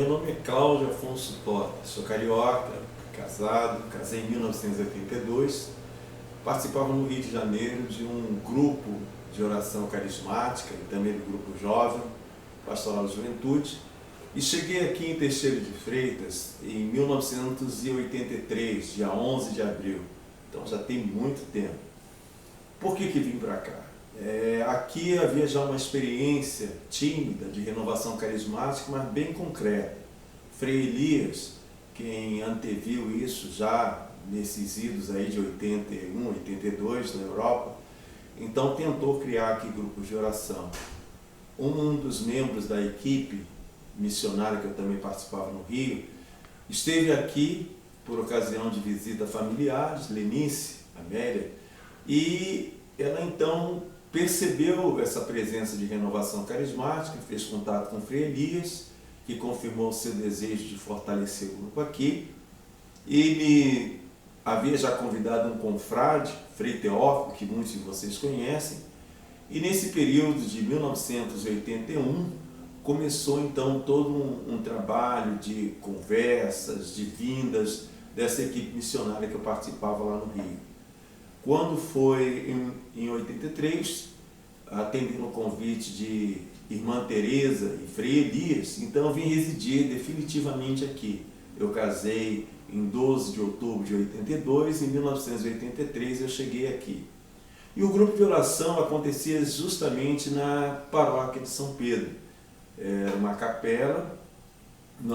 meu nome é Cláudio Afonso Tota, sou carioca, casado, casei em 1982, participava no Rio de Janeiro de um grupo de oração carismática e também do grupo jovem, Pastoral de Juventude, e cheguei aqui em Teixeira de Freitas em 1983, dia 11 de abril, então já tem muito tempo. Por que vim para cá? Aqui havia já uma experiência tímida de renovação carismática, mas bem concreta. Frei Elias, quem anteviu isso já nesses idos aí de 81, 82 na Europa, então tentou criar aqui grupos de oração. Um dos membros da equipe missionária que eu também participava no Rio, esteve aqui por ocasião de visita familiar, Lenice, Amélia, e ela então percebeu essa presença de renovação carismática, fez contato com o Frei Elias, que confirmou o seu desejo de fortalecer o grupo aqui. Ele havia já convidado um confrade, Frei Teófilo, que muitos de vocês conhecem, e nesse período de 1981 começou então todo um trabalho de conversas, de vindas dessa equipe missionária que eu participava lá no Rio. Quando foi em 83, atendendo o convite de Irmã Teresa e Frei Elias, então eu vim residir definitivamente aqui. Eu casei em 12 de outubro de 82, em 1983 eu cheguei aqui. E o grupo de oração acontecia justamente na paróquia de São Pedro. Era uma capela,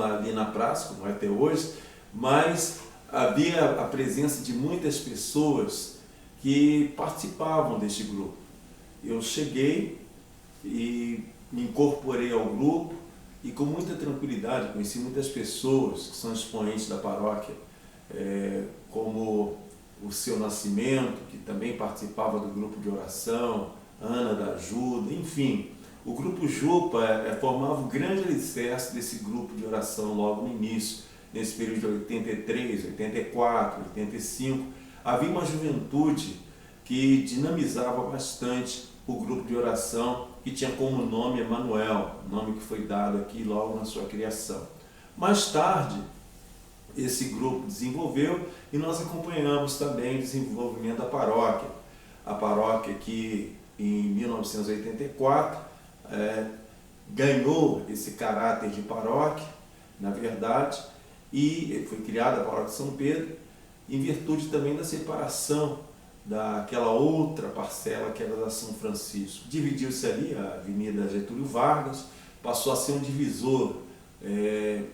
ali na praça, como é até hoje, mas havia a presença de muitas pessoas que participavam deste grupo. Eu cheguei e me incorporei ao grupo e com muita tranquilidade conheci muitas pessoas que são expoentes da paróquia, como o Seu Nascimento, que também participava do grupo de oração, Ana da Ajuda, enfim. O grupo Jupa formava um grande alicerce desse grupo de oração logo no início, nesse período de 83, 84, 85, havia uma juventude que dinamizava bastante o grupo de oração, que tinha como nome Emanuel, nome que foi dado aqui logo na sua criação. Mais tarde, esse grupo desenvolveu e nós acompanhamos também o desenvolvimento da paróquia. A paróquia que em 1984 ganhou esse caráter de paróquia, na verdade, e foi criada a paróquia de São Pedro, em virtude também da separação daquela outra parcela que era da São Francisco. Dividiu-se ali a Avenida Getúlio Vargas, passou a ser um divisor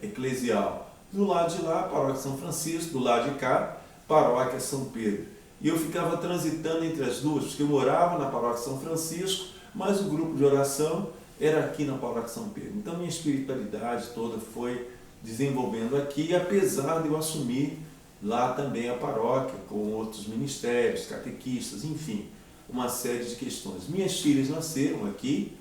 eclesial. Do lado de lá, a paróquia São Francisco, do lado de cá, paróquia São Pedro. E eu ficava transitando entre as duas, porque eu morava na paróquia São Francisco, mas o grupo de oração era aqui na paróquia São Pedro. Então minha espiritualidade toda foi desenvolvendo aqui, apesar de eu assumir lá também a paróquia, com outros ministérios, catequistas, enfim, uma série de questões. Minhas filhas nasceram aqui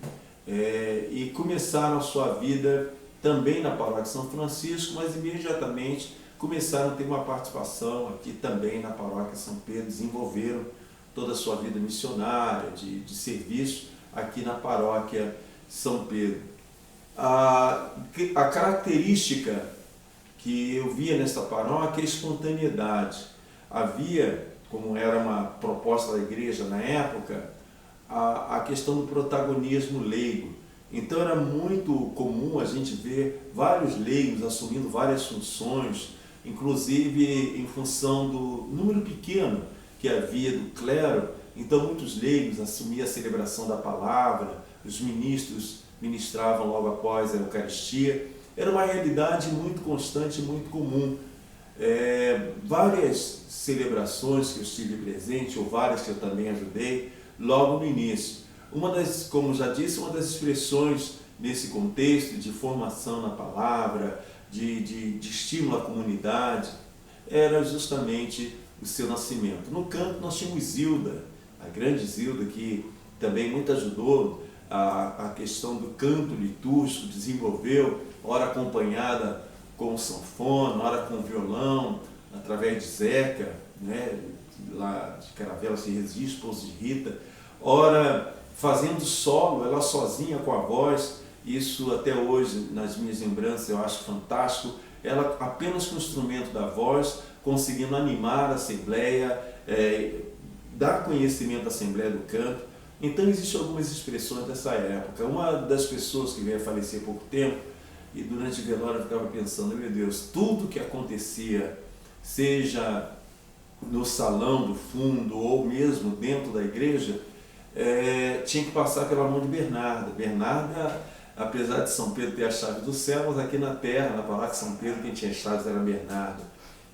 e começaram a sua vida também na paróquia São Francisco, mas imediatamente começaram a ter uma participação aqui também na paróquia São Pedro, desenvolveram toda a sua vida missionária, de serviço aqui na paróquia São Pedro. A característica que eu via nesta paróquia é a espontaneidade. Havia, como era uma proposta da igreja na época, a questão do protagonismo leigo. Então era muito comum a gente ver vários leigos assumindo várias funções, inclusive em função do número pequeno que havia do clero. Então muitos leigos assumiam a celebração da palavra, os ministros ministravam logo após a Eucaristia. Era uma realidade muito constante, muito comum. Várias celebrações que eu estive presente, ou várias que eu também ajudei, logo no início. Como já disse, uma das expressões nesse contexto de formação na palavra, de estímulo à comunidade, era justamente o Seu Nascimento. No canto nós tínhamos Zilda, a grande Zilda, que também muito ajudou a questão do canto litúrgico, desenvolveu, ora acompanhada com sanfona, ora com violão, através de Zeca, né, lá de Caravelas de Resi, esposo de Rita, ora fazendo solo, ela sozinha com a voz, Isso até hoje, nas minhas lembranças, eu acho fantástico. Ela apenas com o instrumento da voz, conseguindo animar a Assembleia, dar conhecimento à Assembleia do Canto. Então existem algumas expressões dessa época. Uma das pessoas que veio a falecer há pouco tempo, e durante o velório eu ficava pensando, meu Deus, tudo que acontecia, seja no salão do fundo ou mesmo dentro da igreja, tinha que passar pela mão de Bernarda. Bernarda, apesar de São Pedro ter a chave do céu, mas aqui na terra, na paróquia de São Pedro, quem tinha chaves era Bernarda.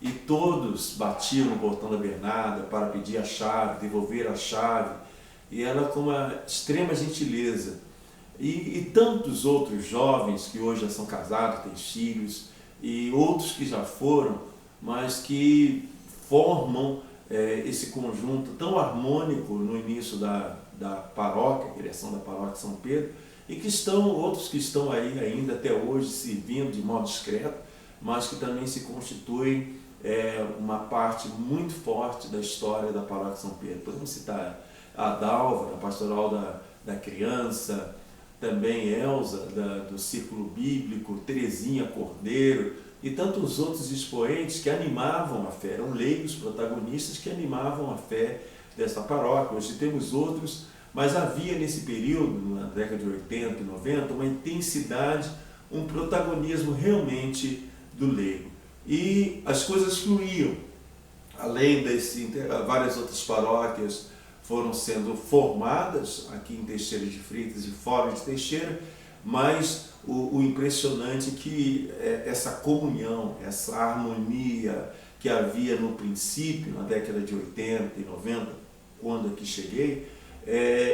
E todos batiam no portão da Bernarda para pedir a chave, devolver a chave. E ela com uma extrema gentileza. E tantos outros jovens que hoje já são casados, têm filhos, e outros que já foram, mas que formam esse conjunto tão harmônico no início da paróquia, criação da paróquia de São Pedro, e que outros que estão aí ainda até hoje servindo de modo discreto, mas que também se constituem uma parte muito forte da história da paróquia de São Pedro. Podemos citar a Dalva, a pastoral da criança, também Elza, do Círculo Bíblico, Terezinha Cordeiro e tantos outros expoentes que animavam a fé, eram leigos protagonistas que animavam a fé dessa paróquia. Hoje temos outros, mas havia nesse período, na década de 80 e 90, uma intensidade, um protagonismo realmente do leigo. E as coisas fluíam. Além várias outras paróquias foram sendo formadas aqui em Teixeira de Freitas e fora de Teixeira, mas o impressionante é que essa comunhão, essa harmonia que havia no princípio, na década de 80 e 90, quando aqui cheguei,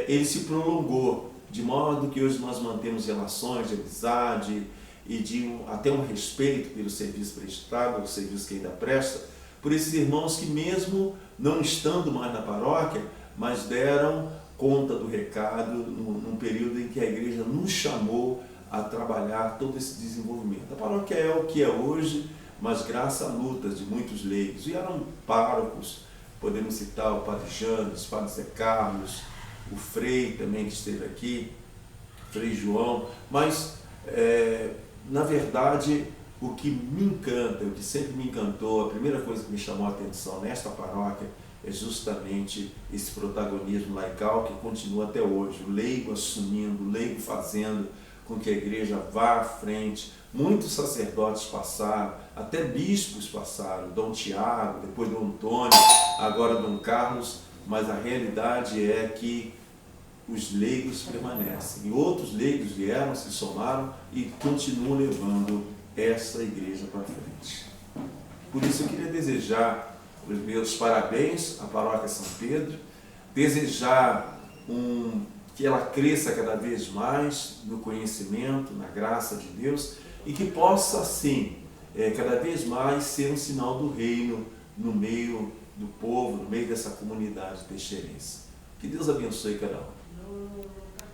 ele se prolongou, de modo que hoje nós mantemos relações de amizade e até um respeito pelo serviço prestado, o serviço que ainda presta, por esses irmãos que mesmo não estando mais na paróquia, mas deram conta do recado num período em que a igreja nos chamou a trabalhar todo esse desenvolvimento. A paróquia é o que é hoje, mas graças a lutas de muitos leigos. E eram párocos, podemos citar o Padre Janes, o Padre Zé Carlos, o Frei também que esteve aqui, Frei João, mas na verdade o que me encanta, o que sempre me encantou, a primeira coisa que me chamou a atenção nesta paróquia é justamente esse protagonismo laical que continua até hoje, o leigo assumindo, o leigo fazendo com que a igreja vá à frente. Muitos sacerdotes passaram, até bispos passaram, Dom Tiago, depois Dom Antônio, agora Dom Carlos, mas a realidade é que os leigos permanecem. E outros leigos vieram, se somaram e continuam levando essa igreja para frente. Por isso eu queria desejar os meus parabéns à Paróquia São Pedro, desejar que ela cresça cada vez mais no conhecimento, na graça de Deus e que possa, sim, cada vez mais ser um sinal do reino no meio do povo, no meio dessa comunidade teixeirense. Que Deus abençoe cada um.